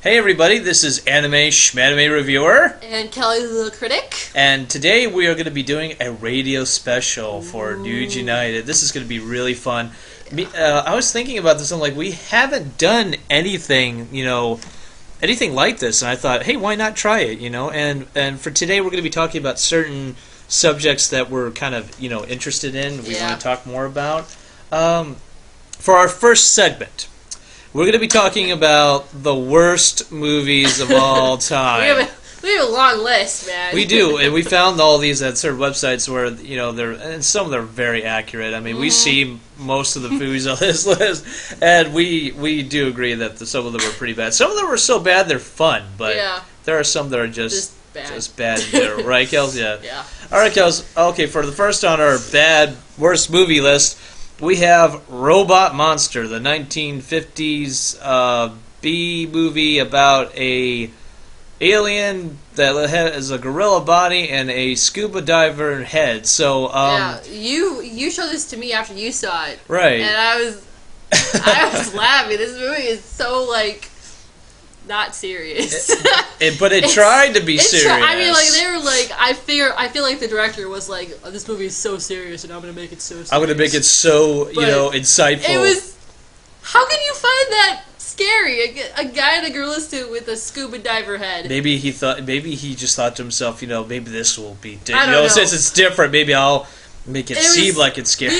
Hey everybody, this is Anime Schmanime Reviewer. And Kelly the Kritic. And today we are going to be doing a radio special for Nerds United. This is going to be really fun. I was thinking about this, I'm like, we haven't done anything, anything like this. And I thought, hey, why not try it, And for today we're going to be talking about certain subjects that we're kind of, interested in, we want to talk more about. For our first segment, we're going to be talking about the worst movies of all time. we have a long list, man. We do, and we found all these at certain websites where, and some of them are very accurate. I mean, we see most of the movies on this list, and we do agree that some of them are pretty bad. Some of them are so bad they're fun, but there are some that are just bad. Right, Kels? Yeah. All right, Kels. Okay, for the first on our worst movie list, we have Robot Monster, the 1950s B movie about a alien that has a gorilla body and a scuba diver head. So you showed this to me after you saw it, right? And I was laughing. This movie is so not serious. But it tried to be serious. They were like, I feel like the director was like, oh, this movie is so serious, and I'm gonna make it so serious. I'm gonna make it so insightful. It was. How can you find that scary? A guy in a gorilla suit with a scuba diver head. Maybe he just thought to himself, maybe this will be different. Since it's different, maybe I'll make it seem like it's scary.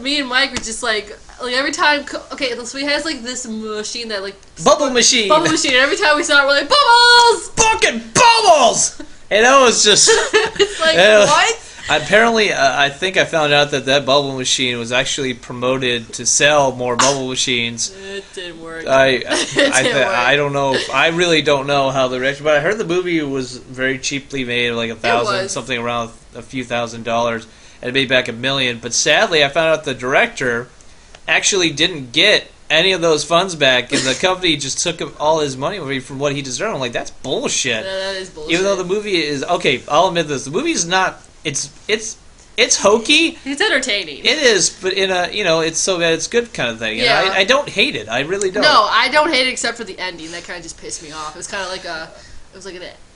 Me and Mike were just like every time. Okay, so he has this machine that bubble machine. And every time we saw it, we're like, bubbles, fucking bubbles. And that was just. It's like what? Apparently, I think I found out that bubble machine was actually promoted to sell more bubble machines. It didn't work. I don't know. I really don't know how the reaction. But I heard the movie was very cheaply made, like $1,000, something around a few $1,000s, and it made back $1 million. But sadly, I found out the director actually didn't get any of those funds back, and the company just took all his money away from what he deserved. I'm like, that's bullshit. That is bullshit. Even though the movie is okay, I'll admit this. The movie is not. It's hokey. It's entertaining. It is, but in a it's so bad it's good kind of thing. And I don't hate it. I really don't. No, I don't hate it except for the ending. That kind of just pissed me off. It was kind of like a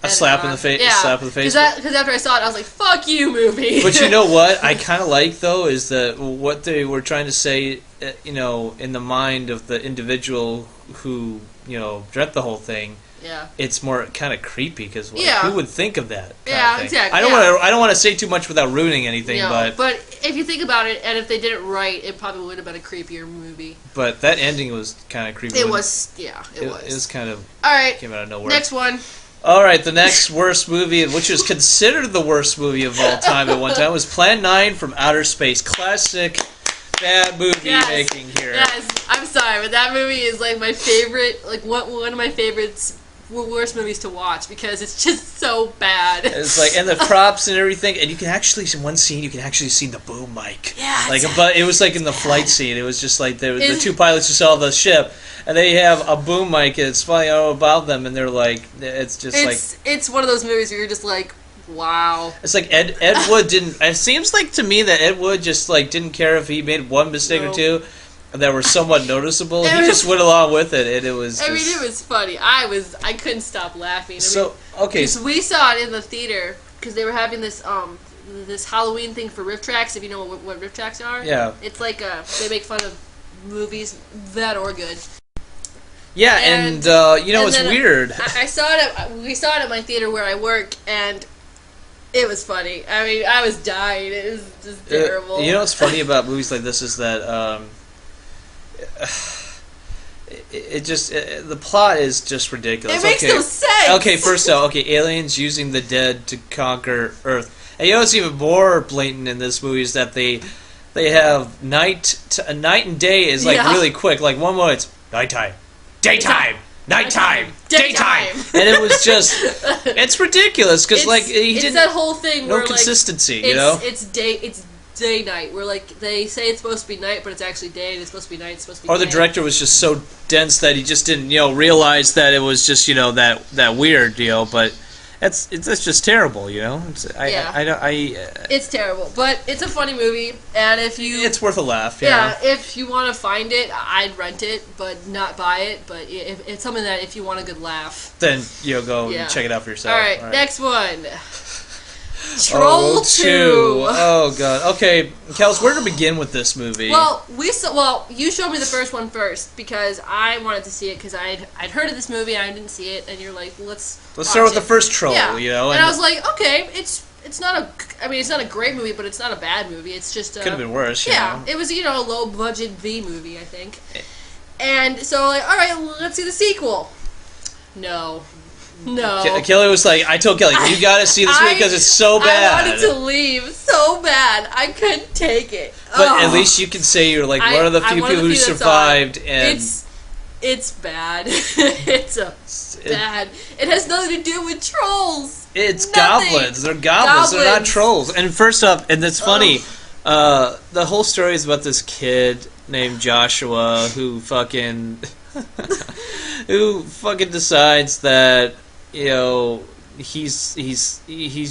slap in the face. Yeah, slap in the face. Because after I saw it, I was like, "Fuck you, movie." But you know what? I kind of like though is that what they were trying to say, in the mind of the individual who dreamt the whole thing. Yeah, it's more kind of creepy because who would think of that? Exactly. I don't want to say too much without ruining anything, but if you think about it, and if they did it right, it probably would have been a creepier movie. But that ending was kind of creepy. It was. It was kind of all right. Came out of nowhere. Next one. All right, the next worst movie, which was considered the worst movie of all time at one time, was Plan 9 from Outer Space. Classic bad movie making here. Yes, I'm sorry, but that movie is my favorite. One of my favorites. Worst movies to watch because it's just so bad. It's and the props and everything, and you can actually in one scene you can actually see the boom mic. Yeah, but it was in the flight scene. It was just the two pilots who saw the ship, and they have a boom mic, and it's flying all about them, and they're it's one of those movies where you're just like, wow. It's Ed Wood didn't. It seems to me that Ed Wood just didn't care if he made one mistake or two that were somewhat noticeable. He just went along with it, and it was. It was funny. I couldn't stop laughing. So we saw it in the theater because they were having this this Halloween thing for Riff Tracks. If you know what Riff Tracks are, it's they make fun of movies that are good. Yeah, and it's weird. I saw it. We saw it at my theater where I work, and it was funny. I mean, I was dying. It was just terrible. What's funny about movies like this is that. The plot is just ridiculous. It makes no sense. Okay, first of all, aliens using the dead to conquer Earth. And what's even more blatant in this movie is that they have night and day is really quick. 1 moment it's nighttime, daytime, nighttime, daytime, and it was just it's ridiculous because he didn't. It's that whole thing no where consistency. It's day night where they say it's supposed to be night but it's actually day and it's supposed to be night, it's supposed to be day. The director was just so dense that he just didn't realize that it was just that weird but That's just terrible, you know. It's terrible, but it's a funny movie, and it's worth a laugh. Yeah, if you want to find it, I'd rent it, but not buy it. But if it's something that if you want a good laugh, then go and check it out for yourself. All right, next one. Troll 2. Oh god. Okay, Kels, where to begin with this movie? Well, you showed me the first one first because I wanted to see it because I'd heard of this movie and I didn't see it, and you're like, let's start with the first troll. You know, and I was like, okay, it's not a great movie, but it's not a bad movie. It's just could have been worse. Yeah, it was a low budget V movie, I think. And so like, all right, let's see the sequel. No. Kelly was like, I told Kelly, you gotta see this movie because it's so bad. I wanted to leave so bad. I couldn't take it. But at least you can say you're like one of the few people who survived. And it's bad. It's bad. It has nothing to do with trolls. It's goblins. They're goblins. They're not trolls. And first up, and it's funny, the whole story is about this kid named Joshua who fucking decides that he's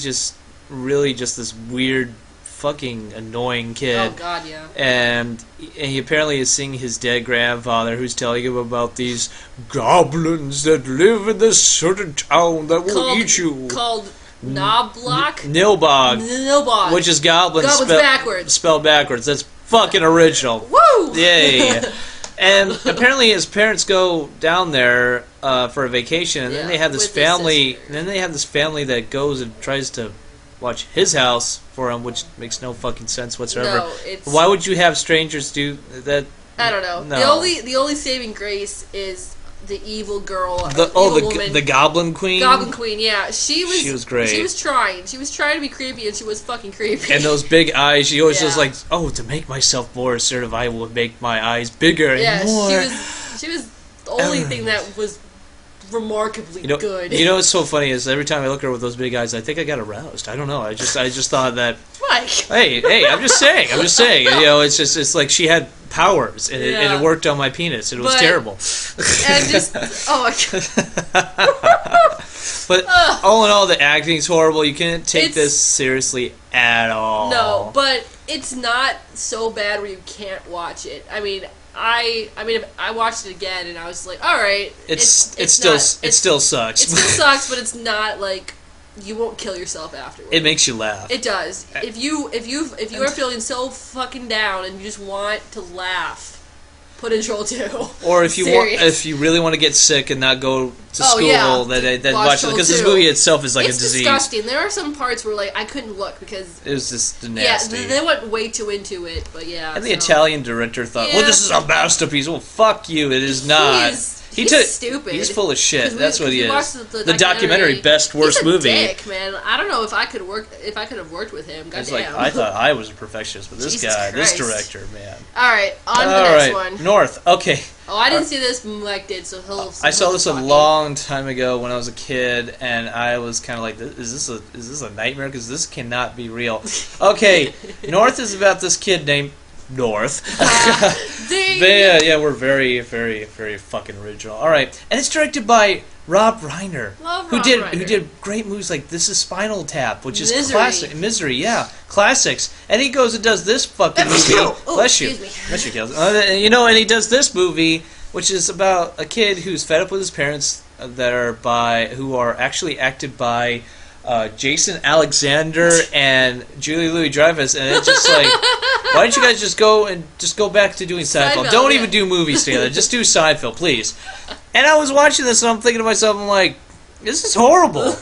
just really just this weird fucking annoying kid. Oh god, yeah. And he apparently is seeing his dead grandfather who's telling him about these goblins that live in this certain town that will eat you. Called Nilbog? Nilbog. Which is goblins backwards. Spelled backwards. That's fucking original. Woo! Yay. And apparently his parents go down there for a vacation, and then they have this family. And then they have this family that goes and tries to watch his house for him, which makes no fucking sense whatsoever. No, why would you have strangers do that? I don't know. No. The only saving grace is the evil girl. Woman. The Goblin Queen. Goblin Queen, yeah. She was great. She was trying. She was trying to be creepy, and she was fucking creepy. And those big eyes. She always was like, "Oh, to make myself more assertive, I will make my eyes bigger and more." She was the only thing that was remarkably good. You know what's so funny is every time I look at her with those big eyes, I think I got aroused. I don't know. I just thought that. Mike. Hey! I'm just saying. It's like she had powers, and it worked on my penis. It was terrible. And just But all in all, the acting's horrible. You can't take this seriously at all. No, but it's not so bad where you can't watch it. I mean, I watched it again and I was like, all right, it still sucks. It still sucks, but it's not like you won't kill yourself afterwards. It makes you laugh. It does. If you are feeling so fucking down and you just want to laugh, put in Troll 2. Or if you really want to get sick and not go to school, then watch it, because this movie itself is like a disease. It's disgusting. There are some parts where I couldn't look because it was just nasty. Yeah, they went way too into it, but yeah. And the Italian director thought, well, this is a masterpiece. Well, fuck you. It is not. He's stupid. He's full of shit. That's what he is. The documentary, best worst movie. He's a dick, man. I don't know if I could have worked with him. Goddamn. Like, I thought I was a perfectionist, but this guy, this director, man. All right, on to the next one. North. Okay. Oh, I didn't see this. Mike did, so I saw this a long time ago when I was a kid, and I was kind of like, "Is this a nightmare? Because this cannot be real." Okay, North is about this kid named North. We're very, very, very fucking original. All right, and it's directed by Rob Reiner, who did great movies like This Is Spinal Tap, which is classic. Misery, yeah, classics. And he goes and does this fucking movie. Bless you, Kels. And he does this movie, which is about a kid who's fed up with his parents who are actually acted by Jason Alexander and Julie Louis-Dreyfus, and it's just like, why don't you guys just go back to doing Seinfeld? Don't even do movies together. Just do Seinfeld, please. And I was watching this, and I'm thinking to myself, I'm like, this is horrible.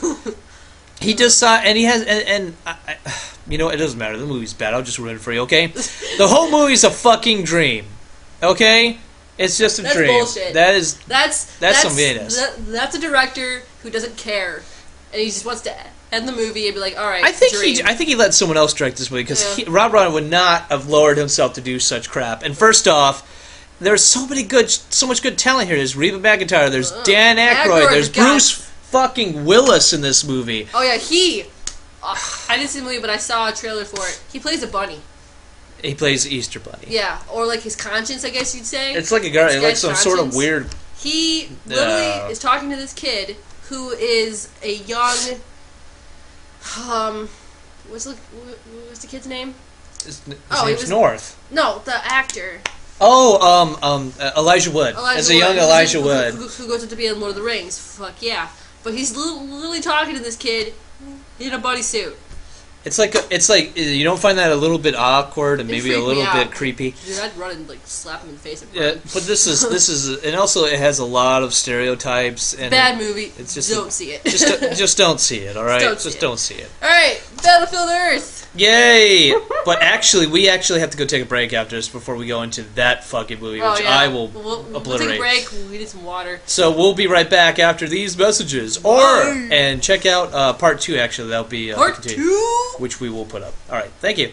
He does, and he has, and it doesn't matter. The movie's bad. I'll just ruin it for you, okay? The whole movie's a fucking dream, okay? It's just a dream. Bullshit. That's some BS. That's a director who doesn't care, and he just wants to end the movie and be like, all right, I think he let someone else direct this movie, because Rob Reiner would not have lowered himself to do such crap. And first off, there's so much good talent here. There's Reba McEntire, there's Dan Aykroyd, there's Bruce fucking Willis in this movie. Oh yeah, I didn't see the movie, but I saw a trailer for it. He plays a bunny. He plays Easter Bunny. Yeah, or like his conscience, I guess you'd say. It's like a guy, like some sort of weird. He literally is talking to this kid who is a young What's the kid's name? His name's North. No, the actor. Oh, Elijah Wood. As a young Elijah Wood. Who goes up to be in Lord of the Rings. Fuck yeah. But he's literally talking to this kid in a bodysuit. It's like you don't find that a little bit awkward and maybe a little bit creepy. Dude, I'd run and slap him in the face. Yeah, but this is, and also it has a lot of stereotypes. And bad movie. It's just don't see it. just don't see it. All right, don't see it. All right, Battlefield Earth. Yay! But we have to go take a break after this before we go into that fucking movie, which I will obliterate. We'll take a break. We need some water. So we'll be right back after these messages, and check out part 2. Actually, that'll be part 2, which we will put up. All right, thank you.